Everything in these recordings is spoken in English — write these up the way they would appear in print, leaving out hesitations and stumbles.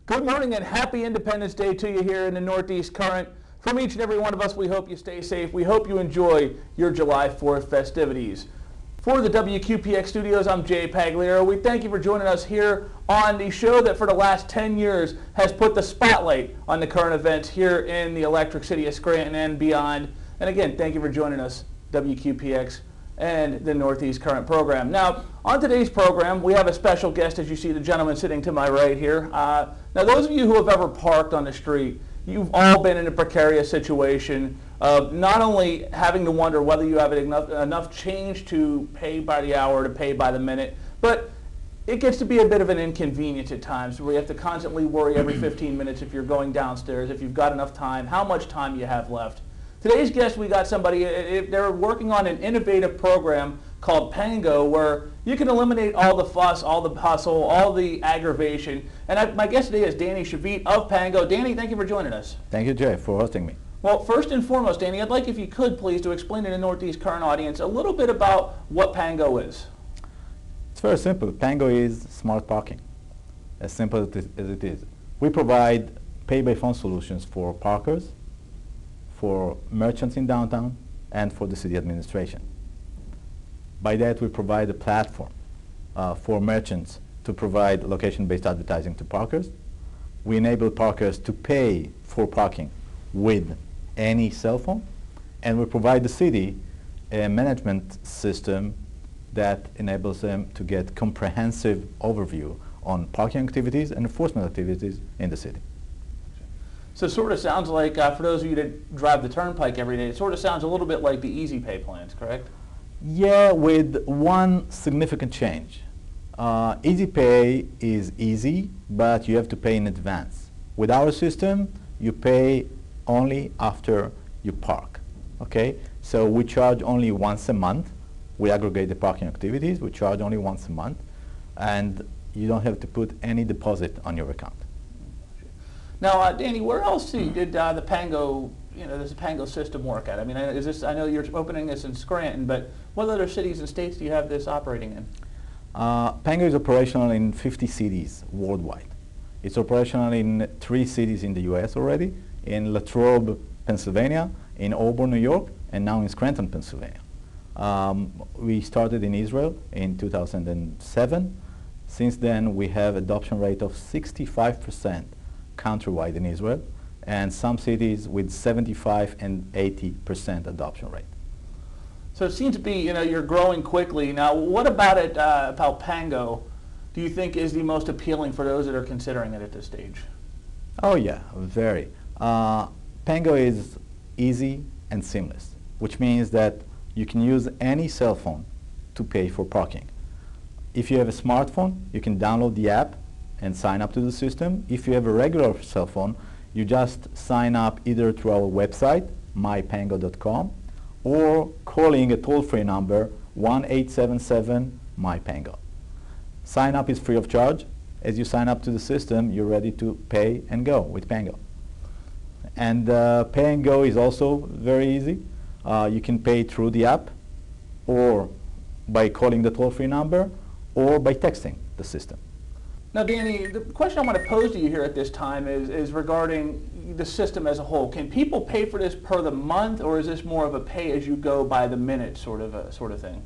Good morning and happy Independence Day to you here in the Northeast Current. From each and every one of us, we hope you stay safe. We hope you enjoy your July 4th festivities. For the WQPX studios, I'm Jay Pagliaro. We thank you for joining us here on the show that for the last 10 years has put the spotlight on the current events here in the electric city of Scranton and beyond. And again, thank you for joining us, WQPX and the Northeast Current program. Now, on today's program, we have a special guest, as you see the gentleman sitting to my right here. Now, those of you who have ever parked on the street, you've all been in a precarious situation of not only having to wonder whether you have enough change to pay by the hour, to pay by the minute, but it gets to be a bit of an inconvenience at times where you have to constantly worry every 15 minutes if you're going downstairs, if you've got enough time, how much time you have left. Today's guest, we got somebody, they're working on an innovative program called Pango where you can eliminate all the fuss, all the hustle, all the aggravation. And my guest today is Danny Shavit of Pango. Danny, thank you for joining us. Thank you, Jay, for hosting me. Well, first and foremost, Danny, I'd like if you could please to explain to the Northeast Current audience a little bit about what Pango is. It's very simple. Pango is smart parking, as simple as it is. We provide pay-by-phone solutions for parkers, for merchants in downtown, and for the city administration. By that, we provide a platform for merchants to provide location-based advertising to parkers. We enable parkers to pay for parking with any cell phone, and we provide the city a management system that enables them to get comprehensive overview on parking activities and enforcement activities in the city. So it sort of sounds like, for those of you that drive the turnpike every day, it sort of sounds a little bit like the Easy Pay plans, correct? Yeah, with one significant change. Easy Pay is easy, but you have to pay in advance. With our system, you pay only after you park, okay? So we charge only once a month. We aggregate the parking activities. We charge only once a month, and you don't have to put any deposit on your account. Now, Danny, where else did the Pango, this Pango system work at? I mean, I know you're opening this in Scranton, but what other cities and states do you have this operating in? Pango is operational in 50 cities worldwide. It's operational in 3 cities in the U.S. already, in Latrobe, Pennsylvania, in Auburn, New York, and now in Scranton, Pennsylvania. We started in Israel in 2007. Since then, we have adoption rate of 65% countrywide in Israel, and some cities with 75 and 80% adoption rate. So it seems to be, you're growing quickly. Now, what about it, about Pango, do you think is the most appealing for those that are considering it at this stage? Oh yeah, very. Pango is easy and seamless, which means that you can use any cell phone to pay for parking. If you have a smartphone, you can download the app and sign up to the system. If you have a regular cell phone, you just sign up either through our website, mypango.com, or calling a toll-free number, 1-877-MyPango. Sign up is free of charge. As you sign up to the system, you're ready to pay and go with Pango. And pay and go is also very easy. You can pay through the app, or by calling the toll-free number, or by texting the system. Now, Danny, the question I want to pose to you here at this time is regarding the system as a whole. Can people pay for this per the month, or is this more of a pay-as-you-go by the minute sort of thing?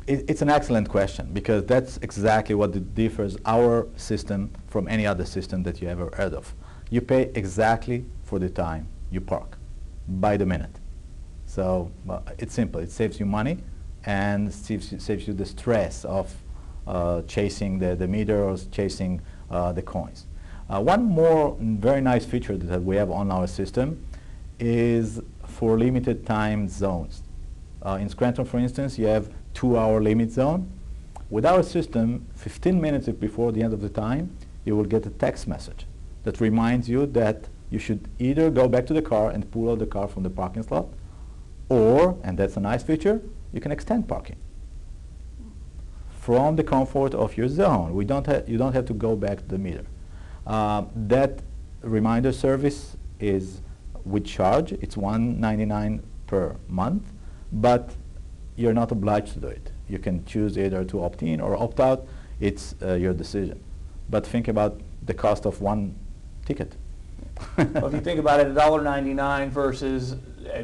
It's an excellent question, because that's exactly what differs our system from any other system that you ever heard of. You pay exactly for the time you park, by the minute. So it's simple. It saves you money and saves you the stress of chasing the meter or chasing the coins. One more very nice feature that we have on our system is for limited time zones. In Scranton, for instance, you have 2-hour limit zone. With our system, 15 minutes before the end of the time, you will get a text message that reminds you that you should either go back to the car and pull out the car from the parking slot, or, and that's a nice feature, you can extend parking from the comfort of your zone. You don't have to go back to the meter. That reminder service is with charge. It's $1.99 per month, but you're not obliged to do it. You can choose either to opt in or opt out. It's your decision. but think about the cost of one ticket. Well, if you think about it, $1.99 versus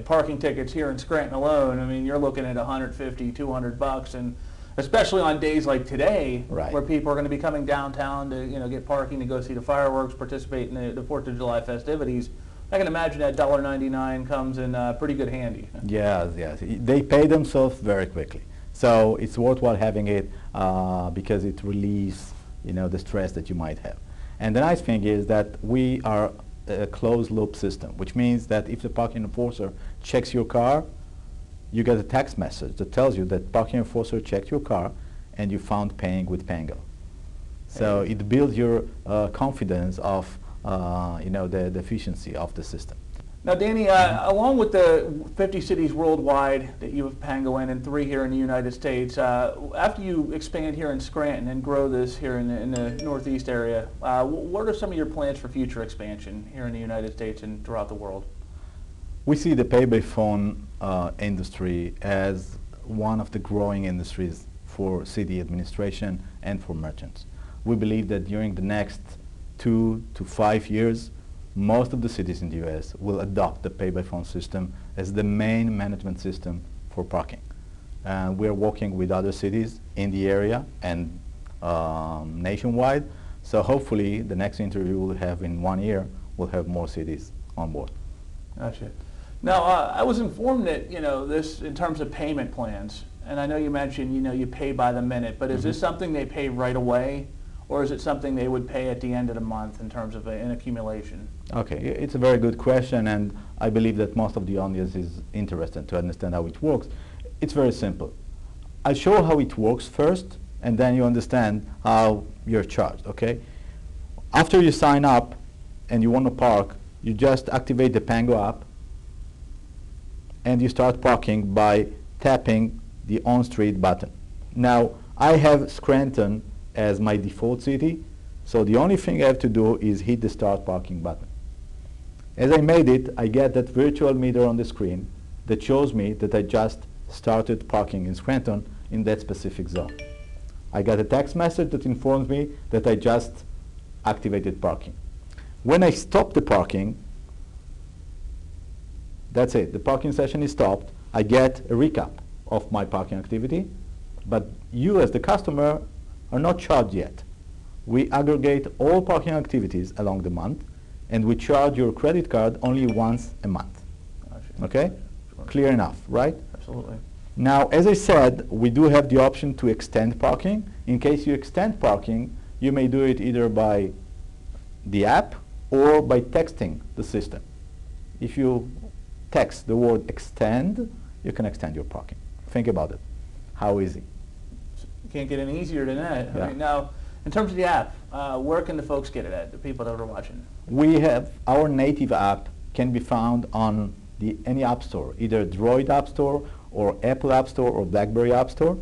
parking tickets here in Scranton alone, I mean, you're looking at $150, $200, and especially on days like today, Right. where people are going to be coming downtown to, get parking to go see the fireworks, participate in the 4th of July festivities. I can imagine that $1.99 comes in pretty good handy. Yes, yes. They pay themselves very quickly. So it's worthwhile having it because it relieves, the stress that you might have. And the nice thing is that we are a closed loop system, which means that if the parking enforcer checks your car, you get a text message that tells you that parking enforcer checked your car and you found paying with Pango. So it builds your confidence of the efficiency of the system. Now, Danny, along with the 50 cities worldwide that you have Pango in and 3 here in the United States, after you expand here in Scranton and grow this here in the Northeast area, what are some of your plans for future expansion here in the United States and throughout the world? We see the pay-by-phone industry as one of the growing industries for city administration and for merchants. We believe that during the next 2 to 5 years, most of the cities in the U.S. will adopt the pay-by-phone system as the main management system for parking. We're working with other cities in the area and nationwide, so hopefully the next interview we'll have in 1 year will have more cities on board. Gotcha. Now, I was informed that, this in terms of payment plans, and I know you mentioned, you pay by the minute, but is this something they pay right away? Or is it something they would pay at the end of the month in terms of an accumulation? Okay, it's a very good question, and I believe that most of the audience is interested to understand how it works. It's very simple. I'll show how it works first, and then you understand how you're charged, okay? After you sign up and you want to park, you just activate the Pango app, and you start parking by tapping the on-street button. Now, I have Scranton as my default city, so the only thing I have to do is hit the start parking button. As I made it, I get that virtual meter on the screen that shows me that I just started parking in Scranton in that specific zone. I got a text message that informs me that I just activated parking. When I stop the parking, that's it. The parking session is stopped. I get a recap of my parking activity, but you as the customer are not charged yet. We aggregate all parking activities along the month, and we charge your credit card only once a month. Gotcha. Okay? Sure. Clear enough, right? Absolutely. Now, as I said, we do have the option to extend parking. In case you extend parking, you may do it either by the app or by texting the system. If you text the word extend, you can extend your parking. Think about it. How easy. Can't get any easier than that. Yeah. Right, now, in terms of the app, where can the folks get it at, the people that are watching? We have our native app can be found on any app store, either Droid App Store or Apple App Store or BlackBerry App Store.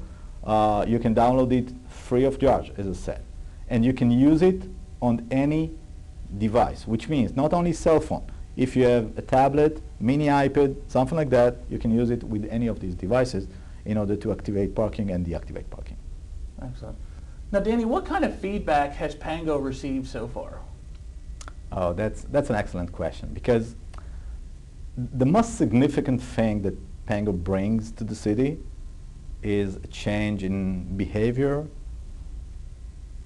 You can download it free of charge, as I said. And you can use it on any device, which means not only cell phone. If you have a tablet, mini iPad, something like that, you can use it with any of these devices in order to activate parking and deactivate parking. Excellent. Now, Danny, what kind of feedback has Pango received so far? Oh, that's an excellent question, because the most significant thing that Pango brings to the city is a change in behavior.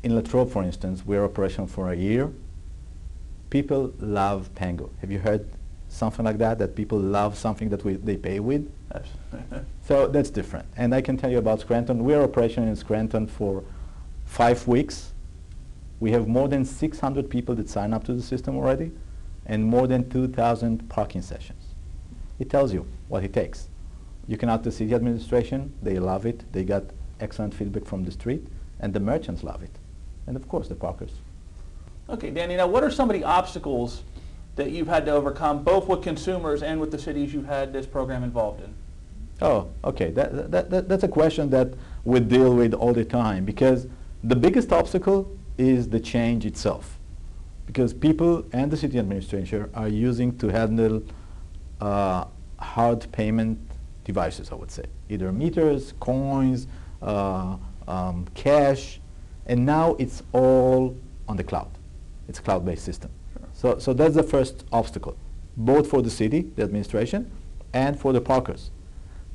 In Latrobe, for instance, we're operational for a year. People love Pango. Have you heard something like that, that people love something that they pay with? Yes. So that's different. And I can tell you about Scranton. We're operational in Scranton for 5 weeks. We have more than 600 people that sign up to the system already, and more than 2,000 parking sessions. It tells you what it takes. You can ask the city administration, they love it, they got excellent feedback from the street, and the merchants love it. And of course the parkers. Okay, Danny, now what are some of the obstacles that you've had to overcome, both with consumers and with the cities you've had this program involved in? Oh, okay. That's a question that we deal with all the time, because the biggest obstacle is the change itself. Because people and the city administration are using to handle hard payment devices, I would say. Either meters, coins, cash, and now it's all on the cloud. It's a cloud-based system. Sure. So that's the first obstacle, both for the city, the administration, and for the parkers.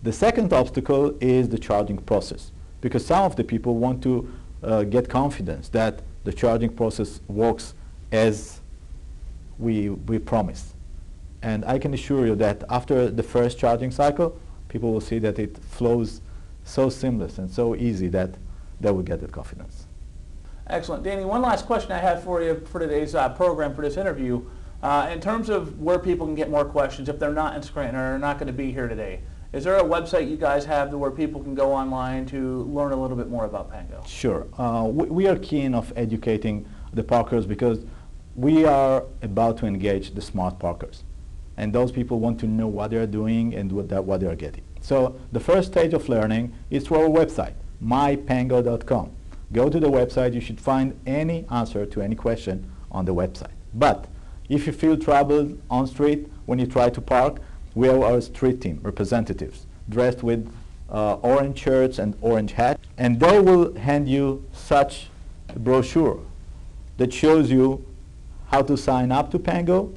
The second obstacle is the charging process, because some of the people want to get confidence that the charging process works as we promised. And I can assure you that after the first charging cycle, people will see that it flows so seamless and so easy that they will get that confidence. Excellent. Danny, one last question I have for you for today's program, for this interview. In terms of where people can get more questions, if they're not in Scranton or are not going to be here today, is there a website you guys have where people can go online to learn a little bit more about Pango? Sure. We are keen of educating the parkers because we are about to engage the smart parkers. And those people want to know what they're doing and what they're getting. So the first stage of learning is through our website, mypango.com. Go to the website. You should find any answer to any question on the website. But if you feel troubled on street when you try to park, we have our street team representatives dressed with orange shirts and orange hats, and they will hand you such a brochure that shows you how to sign up to Pango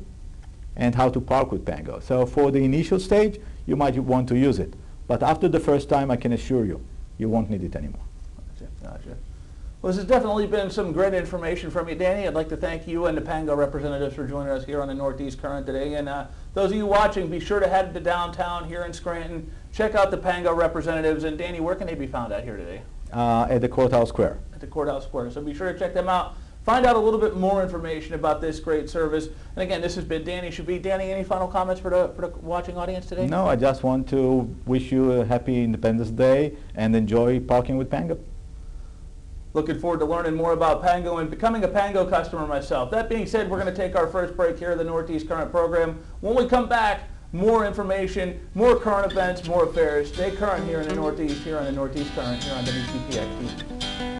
and how to park with Pango. So for the initial stage, you might want to use it. But after the first time, I can assure you, you won't need it anymore. Gotcha. Well, this has definitely been some great information from you, Danny. I'd like to thank you and the Pango representatives for joining us here on the Northeast Current today. And those of you watching, be sure to head to downtown here in Scranton. Check out the Pango representatives. And Danny, where can they be found out here today? At the Courthouse Square. At the Courthouse Square. So be sure to check them out. Find out a little bit more information about this great service. And again, this has been Danny Shabby. Danny, any final comments for the watching audience today? No, I just want to wish you a happy Independence Day and enjoy parking with Pango. Looking forward to learning more about Pango and becoming a Pango customer myself. That being said, we're going to take our first break here of the Northeast Current program. When we come back, more information, more current events, more affairs. Stay current here in the Northeast, here on the Northeast Current, here on WQPX TV.